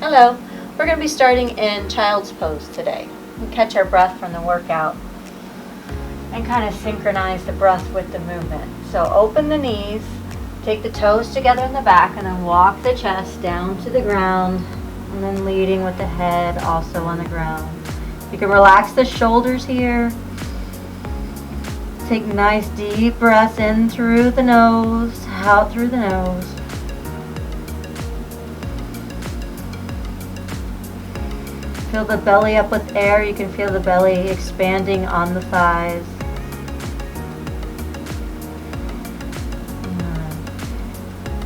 Hello, we're going to be starting in child's pose today. We catch our breath from the workout and kind of synchronize the breath with the movement. So open the knees, take the toes together in the back, and then walk the chest down to the ground, and then leading with the head also on the ground. You can relax the shoulders here. Take nice deep breaths in through the nose, out through the nose. Fill the belly up with air. You can feel the belly expanding on the thighs.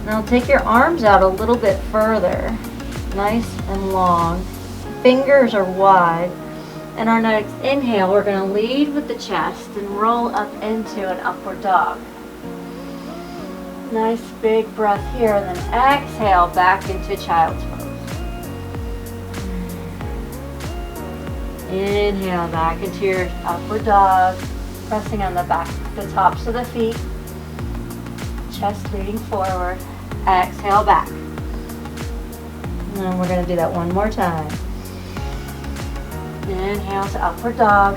Now take your arms out a little bit further, nice and long. Fingers are wide. And our next inhale, we're going to lead with the chest and roll up into an upward dog. Nice big breath here, and then exhale back into child's pose. Inhale back into your upward dog, pressing on the back, the tops of the feet, chest leading forward. Exhale back. And we're going to do that one more time. Inhale to upward dog.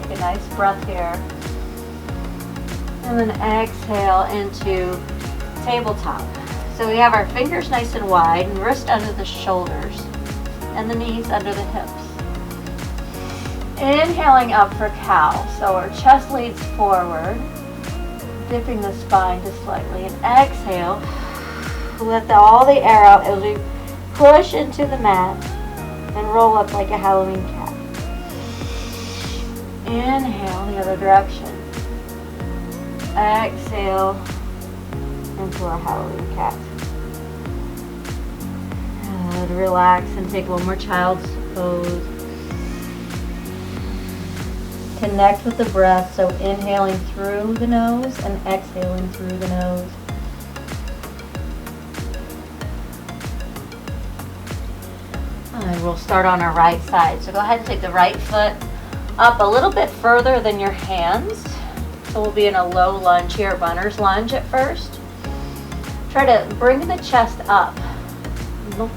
Take a nice breath here. And then exhale into tabletop. So we have our fingers nice and wide and wrist under the shoulders and the knees under the hips. Inhaling up for cow. So our chest leads forward, dipping the spine just slightly, and exhale. Let all the air out as we push into the mat and roll up like a Halloween cat. Inhale the other direction. Exhale into our Halloween cat. And relax and take one more child's pose. Connect with the breath, so inhaling through the nose and exhaling through the nose. And we'll start on our right side. So go ahead and take the right foot up a little bit further than your hands. So we'll be in a low lunge here, runner's lunge at first. Try to bring the chest up, look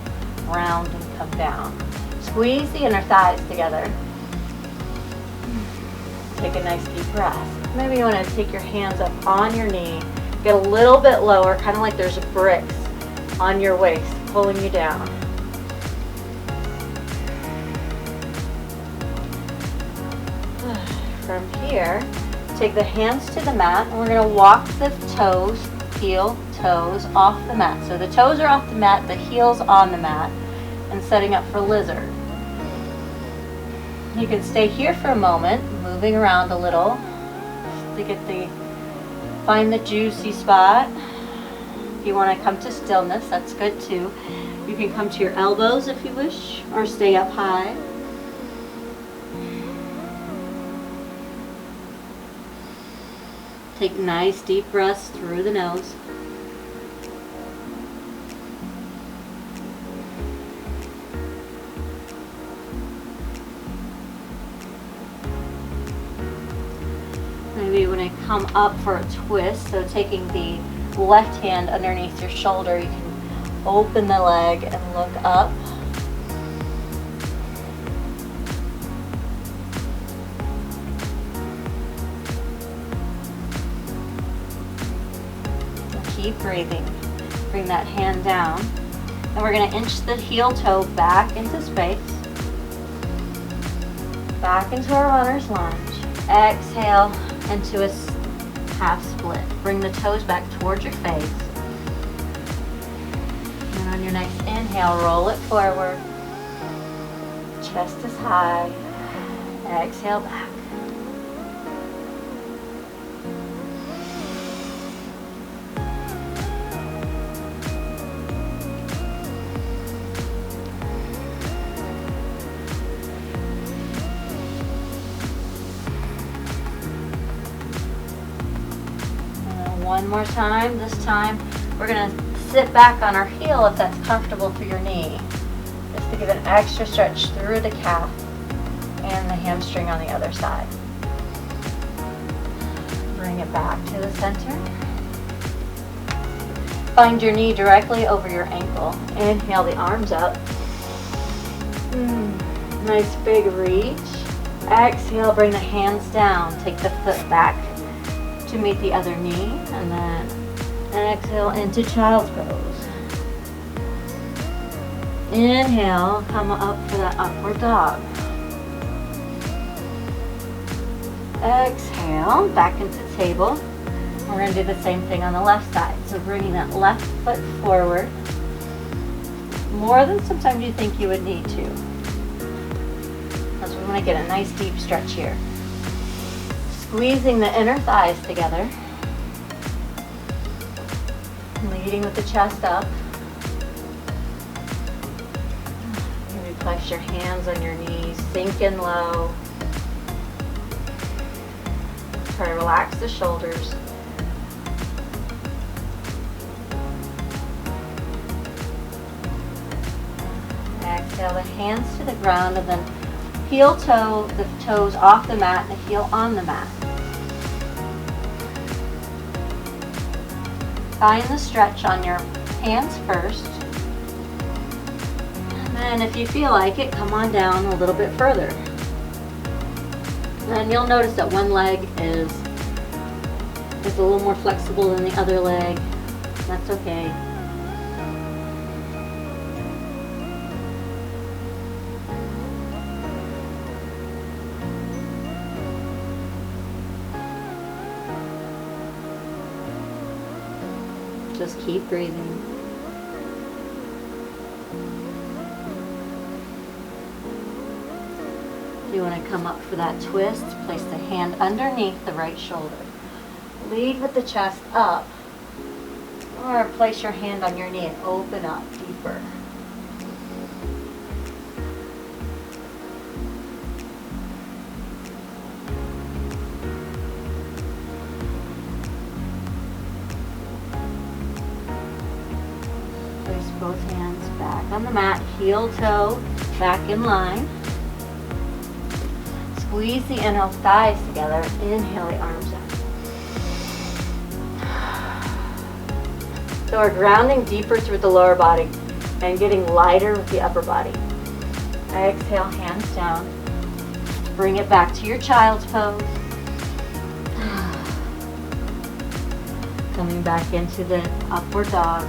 round and come down. Squeeze the inner thighs together. Take a nice deep breath. Maybe you want to take your hands up on your knee, get a little bit lower, kind of like there's bricks on your waist pulling you down. From here, take the hands to the mat, and we're going to walk the toes, heel, toes off the mat. So the toes are off the mat, the heels on the mat, and setting up for lizard. You can stay here for a moment, moving around a little to find the juicy spot. If you want to come to stillness, that's good too. You can come to your elbows if you wish, or stay up high. Take nice deep breaths through the nose. Maybe when I come up for a twist, so taking the left hand underneath your shoulder, you can open the leg and look up. Keep breathing. Bring that hand down. And we're going to inch the heel toe back into space. Back into our runner's lunge. Exhale into a half split. Bring the toes back towards your face. And on your next inhale, roll it forward. Chest is high. Exhale back. One more time. This time we're going to sit back on our heel if that's comfortable for your knee, just to give an extra stretch through the calf and the hamstring on the other side. Bring it back to the center. Find your knee directly over your ankle. Inhale the arms up. Nice big reach. Exhale, bring the hands down. Take the foot back to meet the other knee. And then exhale into child's pose. Inhale, come up for that upward dog. Exhale, back into table. We're going to do the same thing on the left side. So bringing that left foot forward, more than sometimes you think you would need to. Because we want to get a nice deep stretch here. Squeezing the inner thighs together. Leading with the chest up. Maybe place your hands on your knees, sink in low. Try to relax the shoulders. Exhale the hands to the ground and then heel toe, the toes off the mat, the heel on the mat. Find the stretch on your hands first. And then if you feel like it, come on down a little bit further. And you'll notice that one leg is a little more flexible than the other leg. That's okay. Just keep breathing. If you want to come up for that twist, place the hand underneath the right shoulder. Lead with the chest up. Or place your hand on your knee and open up deeper. Place both hands back on the mat, heel toe back in line. Squeeze the inner thighs together. Inhale the arms up. So we're grounding deeper through the lower body and getting lighter with the upper body. Exhale, hands down. Bring it back to your child's pose. Coming back into the upward dog.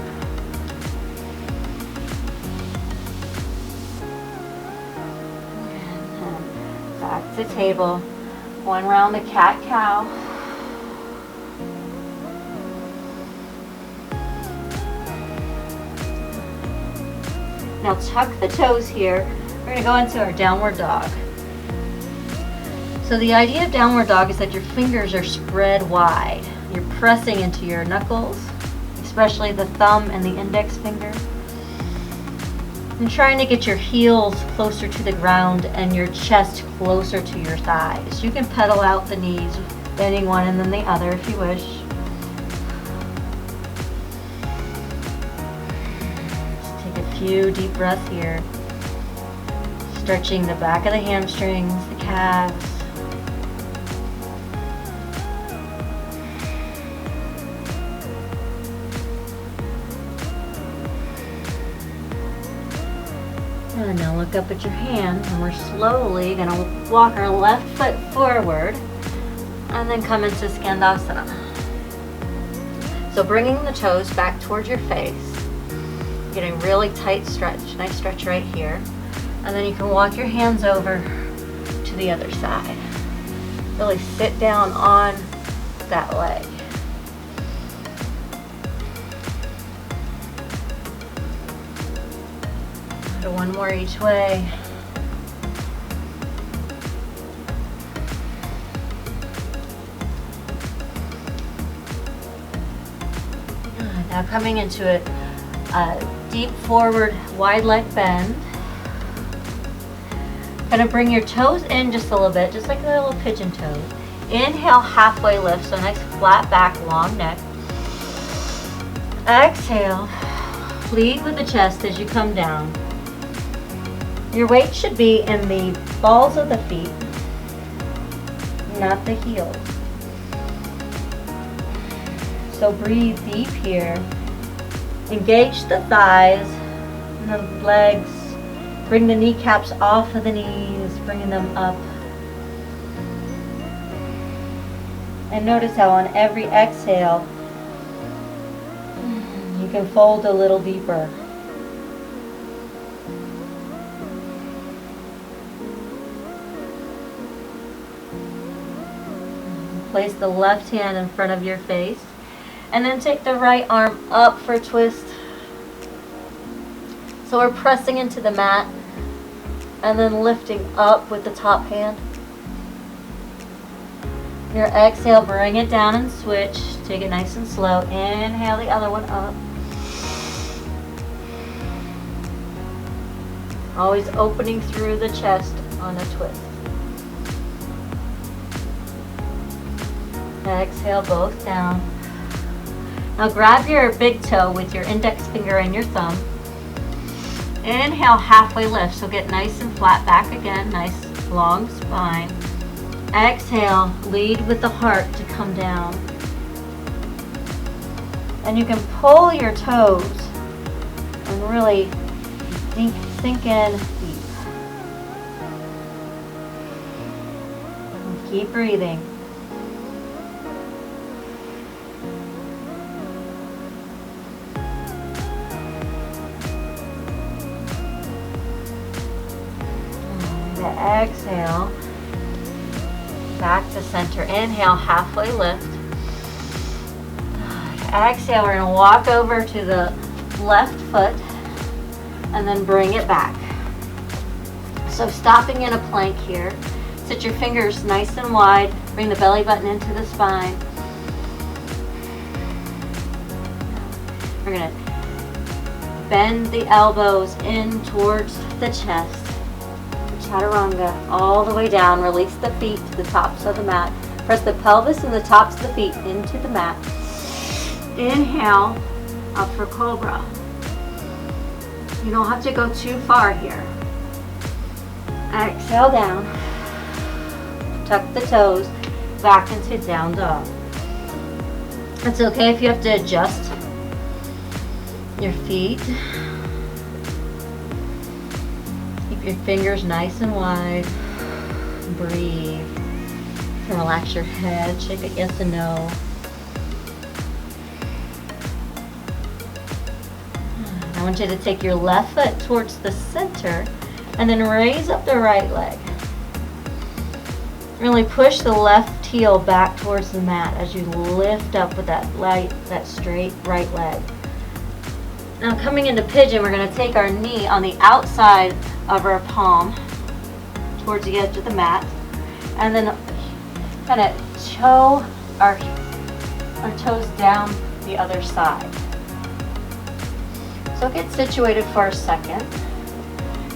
And then back to table. One round the cat-cow. Now tuck the toes here. We're going to go into our downward dog. So the idea of downward dog is that your fingers are spread wide. You're pressing into your knuckles, especially the thumb and the index finger. And trying to get your heels closer to the ground and your chest closer to your thighs. You can pedal out the knees, bending one and then the other if you wish. Few deep breaths here. Stretching the back of the hamstrings, the calves. And now look up at your hands, and we're slowly going to walk our left foot forward and then come into Skandasana. So bringing the toes back towards your face. Getting really tight stretch, nice stretch right here. And then you can walk your hands over to the other side. Really sit down on that leg. Do one more each way. Now coming into it. Deep forward, wide leg bend. Kind of bring your toes in just a little bit, just like a little pigeon toes. Inhale, halfway lift, so nice flat back, long neck. Exhale, lead with the chest as you come down. Your weight should be in the balls of the feet, not the heels. So breathe deep here. Engage the thighs and the legs. Bring the kneecaps off of the knees, bringing them up. And notice how on every exhale, you can fold a little deeper. Place the left hand in front of your face, and then take the right arm up for a twist. So we're pressing into the mat, and then lifting up with the top hand. Your exhale, bring it down and switch. Take it nice and slow. Inhale the other one up. Always opening through the chest on a twist. Exhale, both down. Now grab your big toe with your index finger and your thumb. Inhale, halfway lift. So get nice and flat back again. Nice long spine. Exhale, lead with the heart to come down. And you can pull your toes and really sink in deep. And keep breathing. And exhale. Back to center. Inhale, halfway lift. Exhale, we're going to walk over to the left foot and then bring it back. So stopping in a plank here. Sit your fingers nice and wide. Bring the belly button into the spine. We're going to bend the elbows in towards the chest. Chaturanga, all the way down. Release the feet to the tops of the mat. Press the pelvis and the tops of the feet into the mat. Inhale, up for cobra. You don't have to go too far here. Exhale down. Tuck the toes back into down dog. It's okay if you have to adjust your feet. Your fingers nice and wide. Breathe. You can relax your head. Shake it yes and no. I want you to take your left foot towards the center and then raise up the right leg. Really push the left heel back towards the mat as you lift up with that straight right leg. Now coming into pigeon, we're going to take our knee on the outside of our palm towards the edge of the mat, and then kind of toe our toes down the other side. So get situated for a second.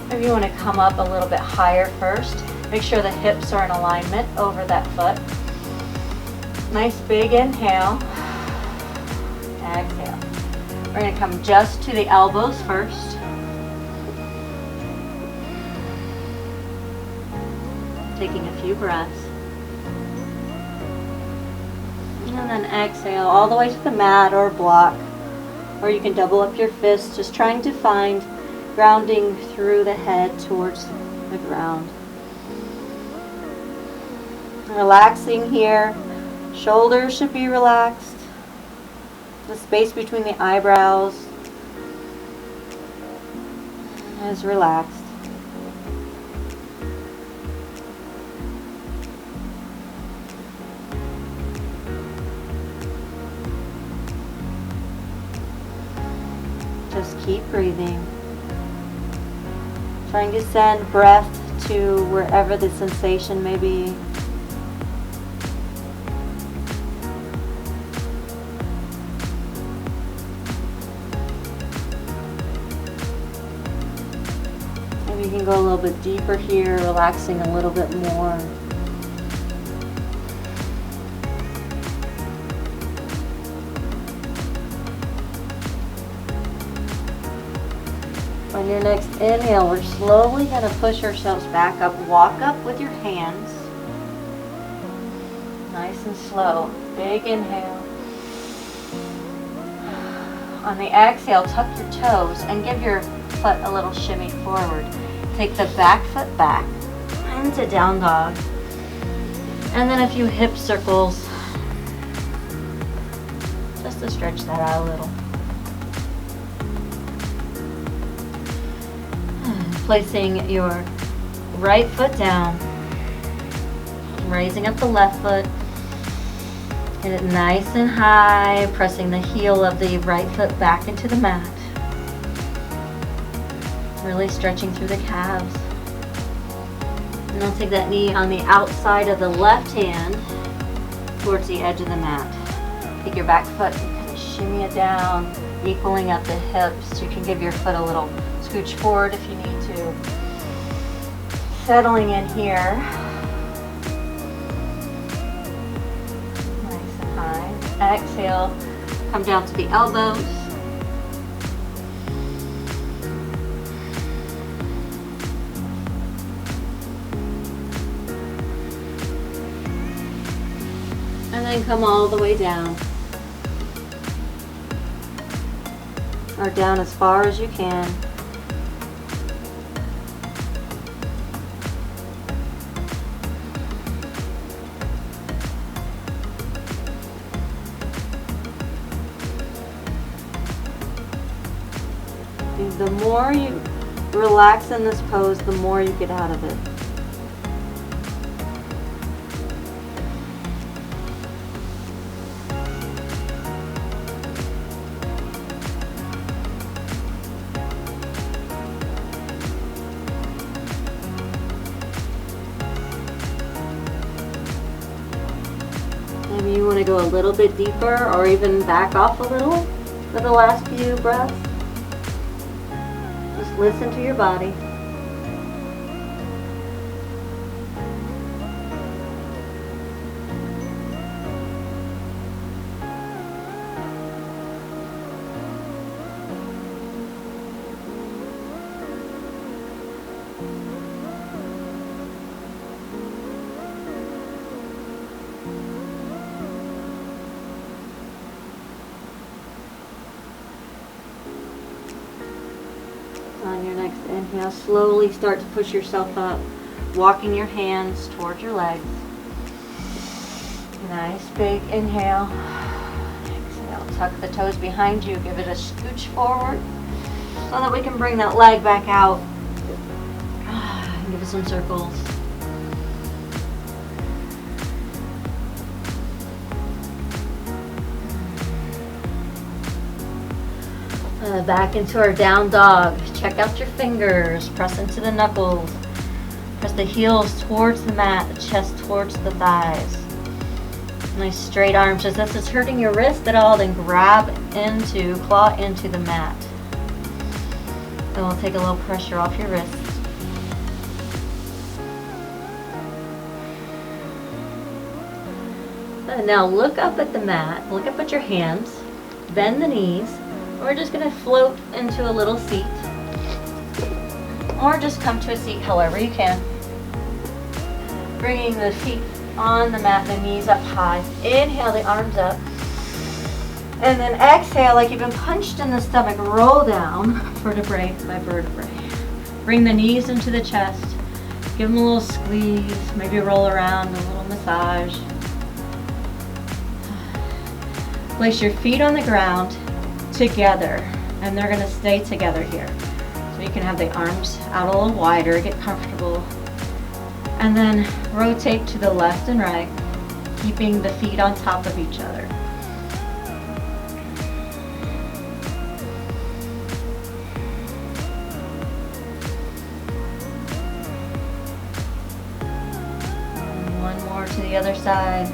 Maybe you want to come up a little bit higher first. Make sure the hips are in alignment over that foot. Nice big inhale. Exhale. We're going to come just to the elbows first. Taking a few breaths. And then exhale all the way to the mat or block. Or you can double up your fists, just trying to find grounding through the head towards the ground. Relaxing here. Shoulders should be relaxed. The space between the eyebrows is relaxed. Just keep breathing. Trying to send breath to wherever the sensation may be. Maybe you can go a little bit deeper here, relaxing a little bit more. On your next inhale, we're slowly going to push ourselves back up. Walk up with your hands. Nice and slow. Big inhale. On the exhale, tuck your toes and give your foot a little shimmy forward. Take the back foot back into down dog. And then a few hip circles just to stretch that out a little. Placing your right foot down, raising up the left foot, get it nice and high, pressing the heel of the right foot back into the mat. Really stretching through the calves. And I'll take that knee on the outside of the left hand towards the edge of the mat. Take your back foot and kind of shimmy it down, equaling up the hips. You can give your foot a little scooch forward if you need to. Settling in here. Nice and high. Exhale, come down to the elbows. And then come all the way down. Or down as far as you can. The more you relax in this pose, the more you get out of it. Maybe you want to go a little bit deeper or even back off a little for the last few breaths. Just listen to your body. On your next inhale, slowly start to push yourself up, walking your hands towards your legs. Nice big inhale. Exhale, tuck the toes behind you, give it a scooch forward so that we can bring that leg back out. Give it some circles. Back into our down dog. Check out your fingers. Press into the knuckles. Press the heels towards the mat, the chest towards the thighs. Nice straight arms. If this is hurting your wrist at all, then grab into, claw into the mat. Then we'll take a little pressure off your wrist. And now look up at the mat. Look up at your hands. Bend the knees. We're just going to float into a little seat, or just come to a seat however you can. Bringing the feet on the mat, the knees up high. Inhale the arms up. And then exhale like you've been punched in the stomach. Roll down vertebrae by vertebrae. Bring the knees into the chest. Give them a little squeeze. Maybe roll around, a little massage. Place your feet on the ground together, and they're going to stay together here. So you can have the arms out a little wider, get comfortable, and then rotate to the left and right, keeping the feet on top of each other. And one more to the other side.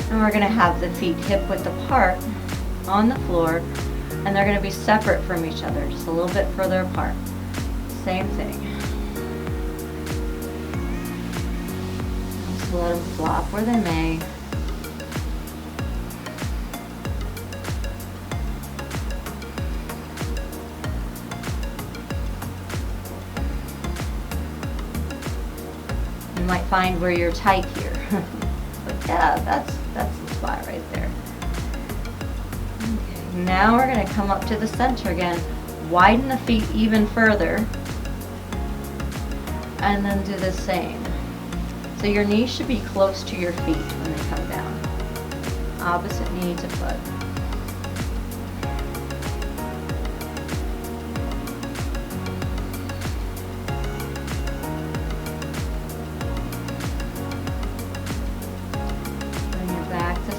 And we're going to have the feet hip width apart on the floor, and they're going to be separate from each other, just a little bit further apart. Same thing. Just let them flop where they may. You might find where you're tight here. But yeah, that's spot right there. Okay, now we're going to come up to the center again. Widen the feet even further. And then do the same. So your knees should be close to your feet when they come down. Opposite knee to foot.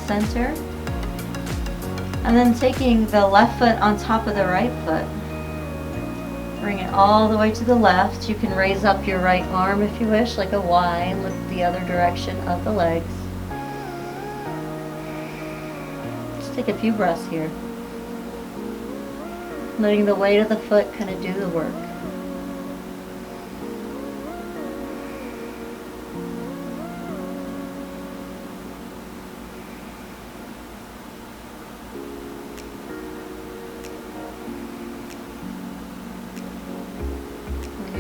Center, and then taking the left foot on top of the right foot, bring it all the way to the left. You can raise up your right arm if you wish, like a Y, and look the other direction of the legs. Just take a few breaths here, letting the weight of the foot kind of do the work.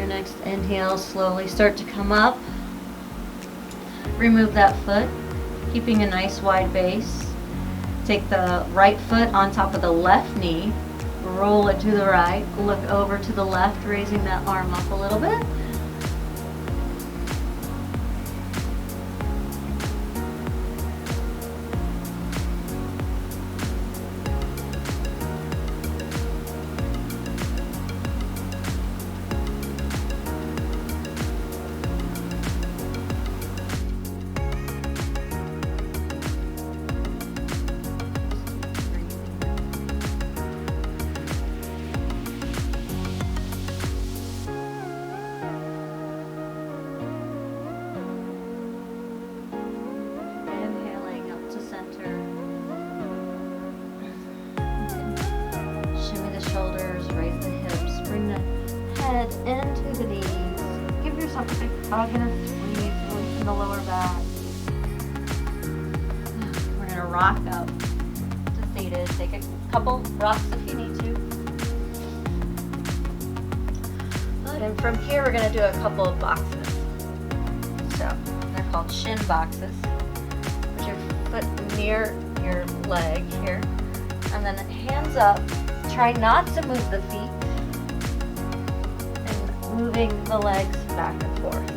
Next inhale, slowly start to come up. Remove that foot, keeping a nice wide base. Take the right foot on top of the left knee, roll it to the right, look over to the left, raising that arm up a little bit. Into the knees. Give yourself a big hug and a squeeze, loosen the lower back. We're going to rock up to seated. Take a couple rocks if you need to. And from here we're going to do a couple of boxes. So they're called shin boxes. Put your foot near your leg here. And then hands up. Try not to move the feet. Moving the legs back and forth.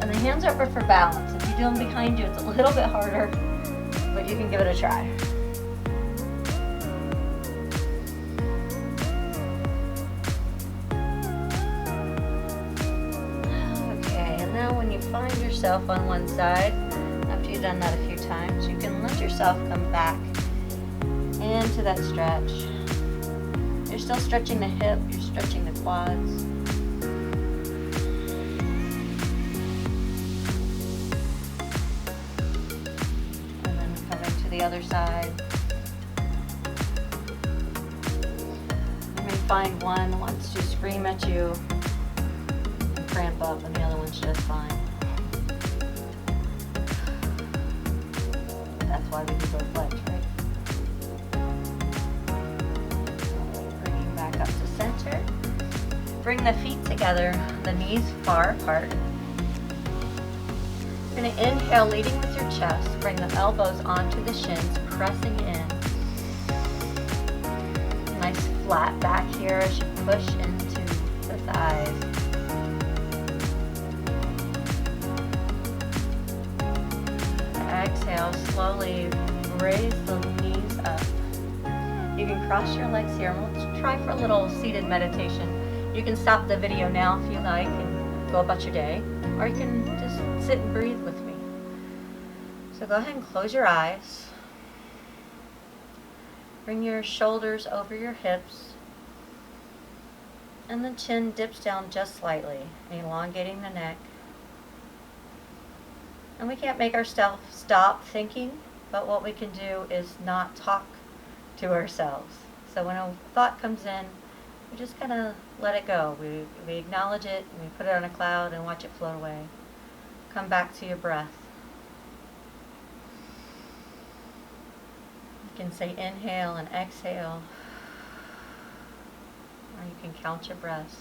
And the hands are for balance. If you do them behind you, it's a little bit harder, but you can give it a try. Okay, and now when you find yourself on one side, after you've done that a few times, you can let yourself come back into that stretch. You're still stretching the hip, you're stretching the quads. And then coming to the other side. You may find one wants to scream at you and cramp up, and the other one's just fine. That's why we do both legs, right? Up to center. Bring the feet together, the knees far apart. You're going to inhale, leading with your chest. Bring the elbows onto the shins, pressing in. Nice flat back here as you push into the thighs. Exhale, slowly raise the knees up. You can cross your legs here, and we'll try for a little seated meditation. You can stop the video now if you like and go about your day, or you can just sit and breathe with me. So go ahead and close your eyes. Bring your shoulders over your hips, and the chin dips down just slightly, elongating the neck. And we can't make ourselves stop thinking, but what we can do is not talk to ourselves. So when a thought comes in, we just kind of let it go. We acknowledge it, and we put it on a cloud and watch it float away. Come back to your breath. You can say inhale and exhale, or you can count your breaths.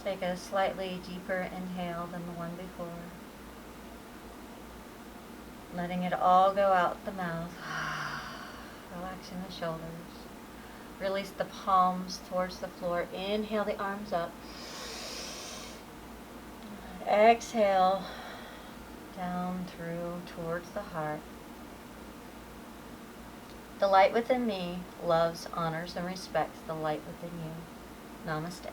Take a slightly deeper inhale than the one before. Letting it all go out the mouth. Relaxing the shoulders. Release the palms towards the floor. Inhale the arms up. Exhale down through towards the heart. The light within me loves, honors, and respects the light within you. Namaste.